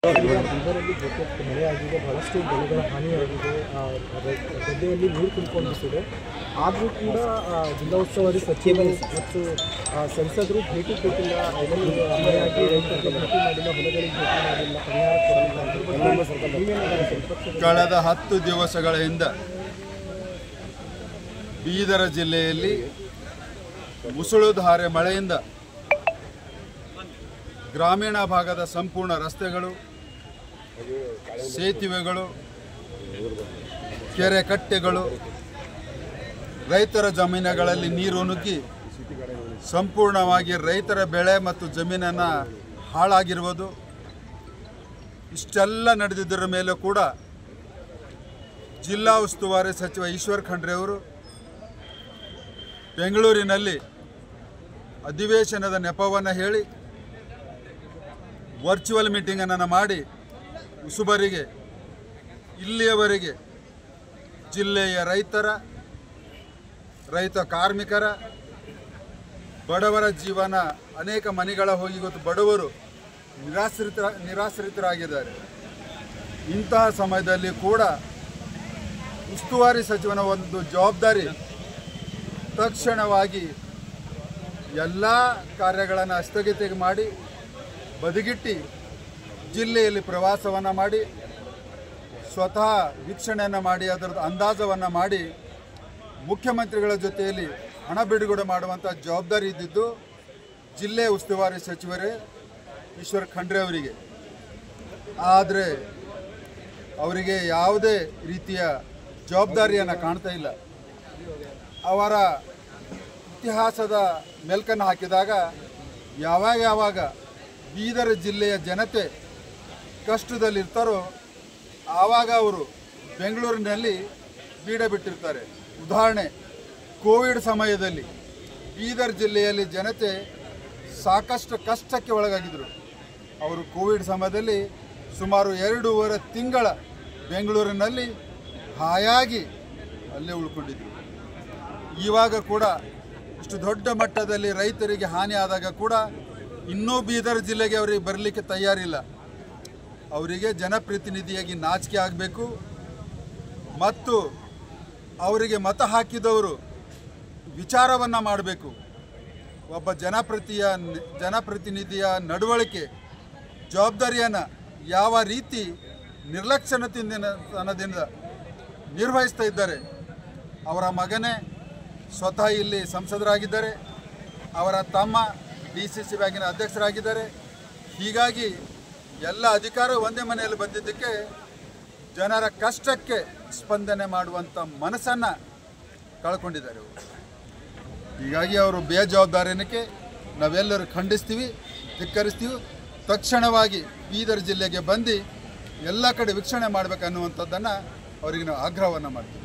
ಇದರಲ್ಲಿ ಮಳೆ ಆಗಿದೆ, ಬಹಳಷ್ಟು ಬೆಳೆಗಳ ಹಾನಿಯಾಗಿದೆ, ಗದ್ದೆಯಲ್ಲಿ ನೀರು ತುಂಬಿಕೊಂಡಿದೆ. ಆದರೂ ಕೂಡ ಜಿಲ್ಲಾ ಉಸ್ತುವಾರಿ ಸಚಿವರು ಮತ್ತು ಸಂಸದರು ಭೇಟಿ ಕೊಟ್ಟಿಲ್ಲ. ಇದರಲ್ಲಿ ಮಳೆಯಾಗಿ ರೈತರಿಗೆ ಭೇಟಿ ಮಾಡಿಲ್ಲ, ಹೊಲಗಳಿಗೆ ಭೇಟಿ ಮಾಡಿಲ್ಲ, ಪರಿಹಾರ ಕೊಡಲಿಲ್ಲ. ಕಳೆದ 10 ದಿವಸಗಳ ಹಿಂದೆ ಬೀದರ ಜಿಲ್ಲೆಯಲ್ಲಿ ಮುಸುಳುಧಾರೆ ಮಳೆಯಿಂದ ಗ್ರಾಮೀಣ ಭಾಗದ ಸಂಪೂರ್ಣ ರಸ್ತೆಗಳು, ಸೇತುವೆಗಳು, ಕೆರೆ ಕಟ್ಟೆಗಳು, ರೈತರ ಜಮೀನುಗಳಲ್ಲಿ ನೀರು ನುಗ್ಗಿ ಸಂಪೂರ್ಣವಾಗಿ ರೈತರ ಬೆಳೆ ಮತ್ತು ಜಮೀನನ್ನು ಹಾಳಾಗಿರುವುದು. ಇಷ್ಟೆಲ್ಲ ನಡೆದಿದ್ದರ ಮೇಲೂ ಕೂಡ ಜಿಲ್ಲಾ ಉಸ್ತುವಾರಿ ಸಚಿವ ಈಶ್ವರ್ ಖಂಡ್ರೆ ಅವರು ಬೆಂಗಳೂರಿನಲ್ಲಿ ಅಧಿವೇಶನದ ನೆಪವನ್ನು ಹೇಳಿ ವರ್ಚುವಲ್ ಮೀಟಿಂಗನ್ನು ಮಾಡಿ ಉಸುಬರಿಗೆ ಇಲ್ಲಿಯವರೆಗೆ ಜಿಲ್ಲೆಯ ರೈತ ಕಾರ್ಮಿಕರ ಬಡವರ ಜೀವನ ಅನೇಕ ಮನೆಗಳ ಹೋಗಿ ಇವತ್ತು ಬಡವರು ನಿರಾಶ್ರಿತರಾಗಿದ್ದಾರೆ. ಇಂತಹ ಸಮಯದಲ್ಲಿ ಕೂಡ ಉಸ್ತುವಾರಿ ಸಚಿವನ ಒಂದು ಜವಾಬ್ದಾರಿ ತಕ್ಷಣವಾಗಿ ಎಲ್ಲ ಕಾರ್ಯಗಳನ್ನು ಸ್ಥಗಿತ ಮಾಡಿ ಬದಿಗಿಟ್ಟು ಜಿಲ್ಲೆಯಲ್ಲಿ ಪ್ರವಾಸವನ್ನು ಮಾಡಿ ಸ್ವತಃ ವೀಕ್ಷಣೆಯನ್ನು ಮಾಡಿ ಅದರ ಅಂದಾಜವನ್ನು ಮಾಡಿ ಮುಖ್ಯಮಂತ್ರಿಗಳ ಜೊತೆಯಲ್ಲಿ ಹಣ ಬಿಡುಗಡೆ ಮಾಡುವಂಥ ಜವಾಬ್ದಾರಿ ಇದ್ದಿದ್ದು ಜಿಲ್ಲೆಯ ಉಸ್ತುವಾರಿ ಸಚಿವರೇ ಈಶ್ವರ್ ಖಂಡ್ರೆ ಅವರಿಗೆ. ಆದರೆ ಅವರಿಗೆ ಯಾವುದೇ ರೀತಿಯ ಜವಾಬ್ದಾರಿಯನ್ನು ಕಾಣ್ತಾ ಇಲ್ಲ. ಅವರ ಇತಿಹಾಸದ ಮೆಲ್ಕನ್ನು ಹಾಕಿದಾಗ ಯಾವಾಗ ಬೀದರ್ ಜಿಲ್ಲೆಯ ಜನತೆ ಕಷ್ಟದಲ್ಲಿರ್ತಾರೋ ಆವಾಗ ಅವರು ಬೆಂಗಳೂರಿನಲ್ಲಿ ಬೀಡ ಬಿಟ್ಟಿರ್ತಾರೆ. ಉದಾಹರಣೆ, ಕೋವಿಡ್ ಸಮಯದಲ್ಲಿ ಬೀದರ್ ಜಿಲ್ಲೆಯಲ್ಲಿ ಜನತೆ ಸಾಕಷ್ಟು ಕಷ್ಟಕ್ಕೆ ಒಳಗಾಗಿದ್ದರು. ಅವರು ಕೋವಿಡ್ ಸಮಯದಲ್ಲಿ ಸುಮಾರು 2.5 ತಿಂಗಳ ಬೆಂಗಳೂರಿನಲ್ಲಿ ಹಾಯಾಗಿ ಅಲ್ಲೇ ಉಳ್ಕೊಂಡಿದ್ದರು. ಇವಾಗ ಕೂಡ ಇಷ್ಟು ದೊಡ್ಡ ಮಟ್ಟದಲ್ಲಿ ರೈತರಿಗೆ ಹಾನಿ ಆದಾಗ ಕೂಡ ಇನ್ನೂ ಬೀದರ್ ಜಿಲ್ಲೆಗೆ ಅವರಿಗೆ ಬರಲಿಕ್ಕೆ ತಯಾರಿಲ್ಲ. ಅವರಿಗೆ ಜನಪ್ರತಿನಿಧಿಯಾಗಿ ನಾಚಿಕೆ ಆಗಬೇಕು ಮತ್ತು ಅವರಿಗೆ ಮತ ಹಾಕಿದವರು ವಿಚಾರವನ್ನು ಮಾಡಬೇಕು. ಒಬ್ಬ ಜನಪ್ರತಿನಿಧಿಯ ನಡವಳಿಕೆ ಜವಾಬ್ದಾರಿಯನ್ನು ಯಾವ ರೀತಿ ನಿರ್ಲಕ್ಷ್ಯತನದಿಂದ ನಿರ್ವಹಿಸ್ತಾ ಇದ್ದಾರೆ. ಅವರ ಮಗನೇ ಸ್ವತಃ ಇಲ್ಲಿ ಸಂಸದರಾಗಿದ್ದಾರೆ, ಅವರ ತಮ್ಮ DCC ಬ್ಯಾಂಕಿನ ಅಧ್ಯಕ್ಷರಾಗಿದ್ದಾರೆ. ಹೀಗಾಗಿ ಎಲ್ಲ ಅಧಿಕಾರ ಒಂದೇ ಮನೆಯಲ್ಲಿ ಬಂದಿದ್ದಕ್ಕೆ ಜನರ ಕಷ್ಟಕ್ಕೆ ಸ್ಪಂದನೆ ಮಾಡುವಂಥ ಮನಸ್ಸನ್ನು ಕಳ್ಕೊಂಡಿದ್ದಾರೆ. ಹೀಗಾಗಿ ಅವರು ಬೇಜವಾಬ್ದಾರಿಯಕ್ಕೆ ನಾವೆಲ್ಲರೂ ಖಂಡಿಸ್ತೀವಿ, ಧಿಕ್ಕರಿಸ್ತೀವಿ. ತಕ್ಷಣವಾಗಿ ಬೀದರ್ ಜಿಲ್ಲೆಗೆ ಬಂದು ಎಲ್ಲ ಕಡೆ ವೀಕ್ಷಣೆ ಮಾಡಬೇಕನ್ನುವಂಥದ್ದನ್ನು ಅವರಿಗೆ ನಾವು ಆಗ್ರಹವನ್ನು ಮಾಡ್ತೀವಿ.